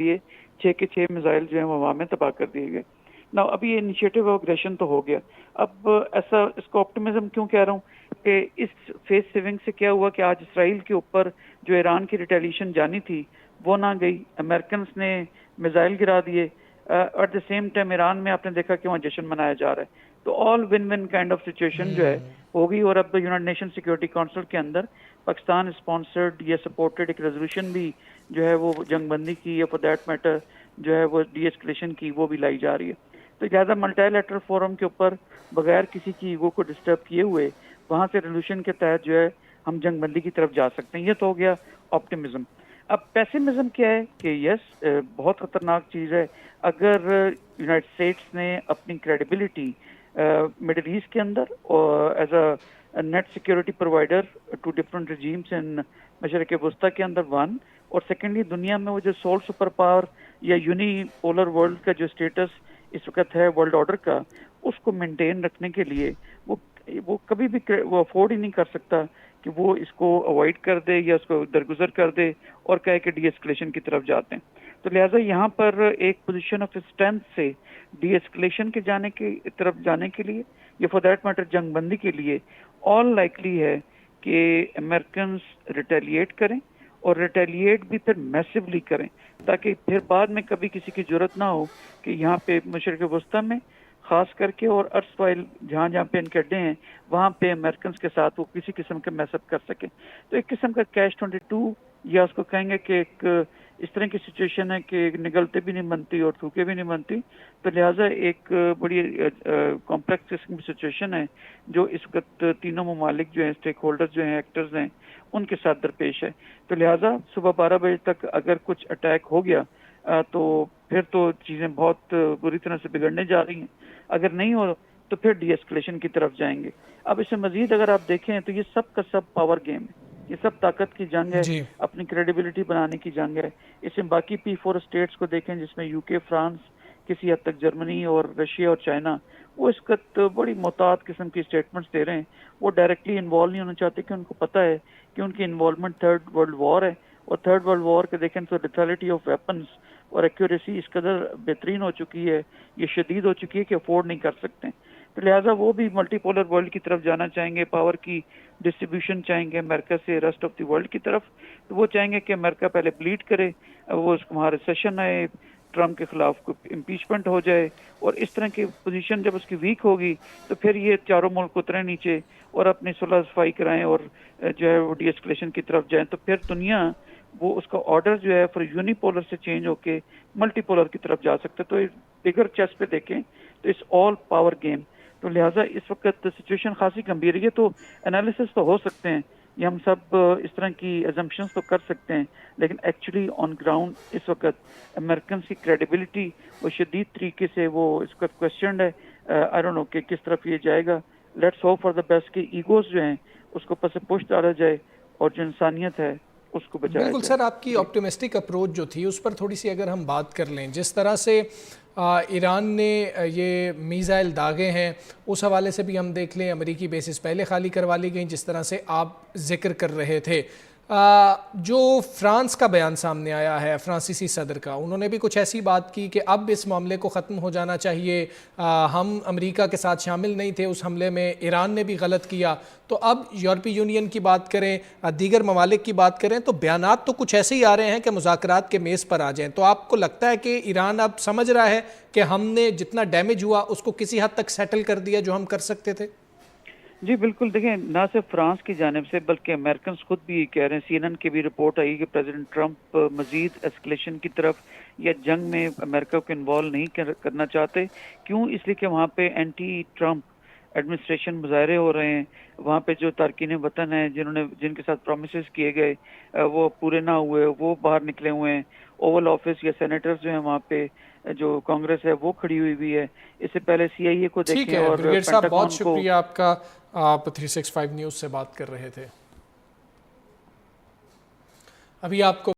لیے 6 کے 6 میزائل جو ہیں وہ ہوا میں تباہ کر دیے گئے. نا اب یہ انیشیٹو آف اگریشن تو ہو گیا. اب ایسا اس کو آپٹیمزم کیوں کہہ رہا ہوں کہ اس فیس سیونگ سے کیا ہوا کہ آج اسرائیل کے اوپر جو ایران کی ریٹیلیشن جانی تھی وہ نہ گئی. امریکنس نے میزائل گرا دیے. At the same time Iran میں آپ نے دیکھا کہ وہاں جشن منایا جا رہا ہے. تو all one one kind of situation جو ہے ہوگی. اور اب یونائٹڈ نیشن سیکورٹی کونسل کے اندر پاکستان اسپانسرڈ یا سپورٹڈ ایک ریزولوشن بھی جو ہے وہ جنگ بندی کی یا فار دیٹ میٹر جو ہے وہ ڈی ایسکلیشن کی وہ بھی لائی جا رہی ہے. تو لہٰذا ملٹی لیٹرل فورم کے اوپر بغیر کسی کی ایگو کو ڈسٹرب کیے ہوئے وہاں سے ریزولوشن کے تحت جو ہے ہم جنگ بندی کی طرف جا سکتے ہیں. یہ تو ہو گیا آپٹیمزم. اب پیسمزم کیا ہے کہ یس بہت خطرناک چیز ہے اگر یونائٹڈ اسٹیٹس نے اپنی کریڈیبلٹی مڈل ایسٹ کے اندر as a net security provider to different regimes in مشرق وسطیٰ کے اندر ون، اور سیکنڈلی دنیا میں وہ جو سول سپر پاور یا یونی پولر ورلڈ کا جو اسٹیٹس اس وقت ہے ورلڈ آرڈر کا، اس کو مینٹین رکھنے کے لیے وہ کبھی بھی وہ افورڈ ہی نہیں کر سکتا کہ وہ اس کو اوائڈ کر دے یا اس کو درگزر کر دے اور کہے کہ ڈی ایسکلیشن کی طرف جاتے ہیں. تو لہٰذا یہاں پر ایک پوزیشن آف اسٹرینتھ سے ڈی ایسکلیشن کے جانے کی طرف جانے کے لیے یا فار دیٹ میٹر جنگ بندی کے لیے آل لائکلی ہے کہ امریکنز ریٹیلیٹ کریں اور ریٹیلیٹ بھی پھر میسیولی کریں تاکہ پھر بعد میں کبھی کسی کی ضرورت نہ ہو کہ یہاں پہ مشرق وسطیٰ میں خاص کر کے اور ارسوائل جہاں جہاں پہ ان کے اڈے ہیں وہاں پہ امریکنز کے ساتھ وہ کسی قسم کے میس اپ کر سکیں. تو ایک قسم کا کیش 22 یا اس کو کہیں گے کہ ایک اس طرح کی سچویشن ہے کہ نگلتے بھی نہیں بنتی اور تھوکے بھی نہیں بنتی. تو لہٰذا ایک بڑی کمپلیکس قسم کی سچویشن ہے جو اس وقت تینوں ممالک جو ہیں اسٹیک ہولڈرز جو ہیں ایکٹرز ہیں ان کے ساتھ درپیش ہے. تو لہٰذا صبح 12 بجے تک اگر کچھ اٹیک ہو گیا تو پھر تو چیزیں بہت بری طرح سے بگڑنے جا رہی ہیں. اگر نہیں ہو تو پھر ڈی ایسکلیشن کی طرف جائیں گے. اب اس سے مزید اگر آپ دیکھیں تو یہ سب کا سب پاور گیم ہے. یہ سب طاقت کی جنگ ہے، جی اپنی کریڈیبلٹی بنانے کی جنگ ہے. اس میں باقی P4 اسٹیٹس کو دیکھیں جس میں یو کے، فرانس، کسی حد تک جرمنی اور رشیا اور چائنا، وہ اس وقت بڑی محتاط قسم کی اسٹیٹمنٹس دے رہے ہیں. وہ ڈائریکٹلی انوالو نہیں ہونا چاہتے کہ ان کو پتہ ہے کہ ان کی انوالومنٹ تھرڈ ورلڈ وار ہے. اور تھرڈ ورلڈ وار کے دیکھیں تو لیتھلٹی آف ویپنز اور ایکیوریسی اس قدر بہترین ہو چکی ہے، یہ شدید ہو چکی ہے کہ افورڈ نہیں کر سکتے. تو لہٰذا وہ بھی ملٹی پولر ورلڈ کی طرف جانا چاہیں گے، پاور کی ڈسٹریبیوشن چاہیں گے امریکہ سے ریسٹ آف دی ورلڈ کی طرف. تو وہ چاہیں گے کہ امریکہ پہلے بلیڈ کرے، وہ اس کو وہاں ریسیشن آئے، ٹرمپ کے خلاف امپیچمنٹ ہو جائے، اور اس طرح کی پوزیشن جب اس کی ویک ہوگی تو پھر یہ چاروں ملک اتریں نیچے اور اپنی صلح صفائی کرائیں اور جو ہے وہ ڈی ایسکلیشن کی طرف جائیں. تو پھر دنیا وہ اس کا آرڈر جو ہے پھر یونی پولر سے چینج ہو کے ملٹی پولر کی طرف جا سکتے. تو بگر چیس پہ دیکھیں تو اس آل پاور گیم. تو لہٰذا اس وقت سچویشن خاصی گمبھیر ہے. تو انالیسس تو ہو سکتے ہیں، یہ ہم سب اس طرح کی ایزمپشنز تو کر سکتے ہیں، لیکن ایکچولی آن گراؤنڈ اس وقت امریکنس کی کریڈیبلٹی وہ شدید طریقے سے وہ اس وقت کوشچنڈ ہے. آئی ڈونٹ نو کہ کس طرف یہ جائے گا. Let's hope for the best کہ ایگوز جو ہیں اس کو پس پش ڈالا جائے اور جو انسانیت ہے اس کو بچایا بالکل جائے. سر، آپ کی آپٹیمسٹک اپروچ جو تھی اس پر تھوڑی سی اگر ہم بات کر لیں، جس طرح سے ایران نے یہ میزائل داغے ہیں اس حوالے سے بھی ہم دیکھ لیں، امریکی بیسز پہلے خالی کروا لی گئیں جس طرح سے آپ ذکر کر رہے تھے. جو فرانس کا بیان سامنے آیا ہے فرانسیسی صدر کا، انہوں نے بھی کچھ ایسی بات کی کہ اب اس معاملے کو ختم ہو جانا چاہیے، ہم امریکہ کے ساتھ شامل نہیں تھے اس حملے میں، ایران نے بھی غلط کیا. تو اب یورپی یونین کی بات کریں، دیگر ممالک کی بات کریں، تو بیانات تو کچھ ایسے ہی آ رہے ہیں کہ مذاکرات کے میز پر آ جائیں. تو آپ کو لگتا ہے کہ ایران اب سمجھ رہا ہے کہ ہم نے جتنا ڈیمیج ہوا اس کو کسی حد تک سیٹل کر دیا جو ہم کر سکتے تھے؟ جی بالکل. دیکھیں نہ صرف فرانس کی جانب سے بلکہ امریکنز خود بھی کہہ رہے ہیں. CNN کی بھی رپورٹ آئی کہ پریزیڈنٹ ٹرمپ مزید ایسکلیشن کی طرف یا جنگ میں امریکہ کو انوالو نہیں کرنا چاہتے. کیوں؟ اس لیے کہ وہاں پہ اینٹی ٹرمپ ایڈمنسٹریشن مظاہرے ہو رہے ہیں. وہاں پہ جو تارکین وطن ہیں جن کے ساتھ پرومسز کیے گئے وہ پورے نہ ہوئے، وہ باہر نکلے ہوئے ہیں. اوول آفس یا سینیٹرز جو ہیں وہاں پہ جو کانگریس ہے وہ کھڑی ہوئی ہے. اس سے پہلے CIA کو ٹھیک دیکھیں ہے اور بریگیڈ صاحب، بہت پینٹاگون کو. شکریہ آپ کا. آپ 365 نیوز سے بات کر رہے تھے. ابھی آپ کو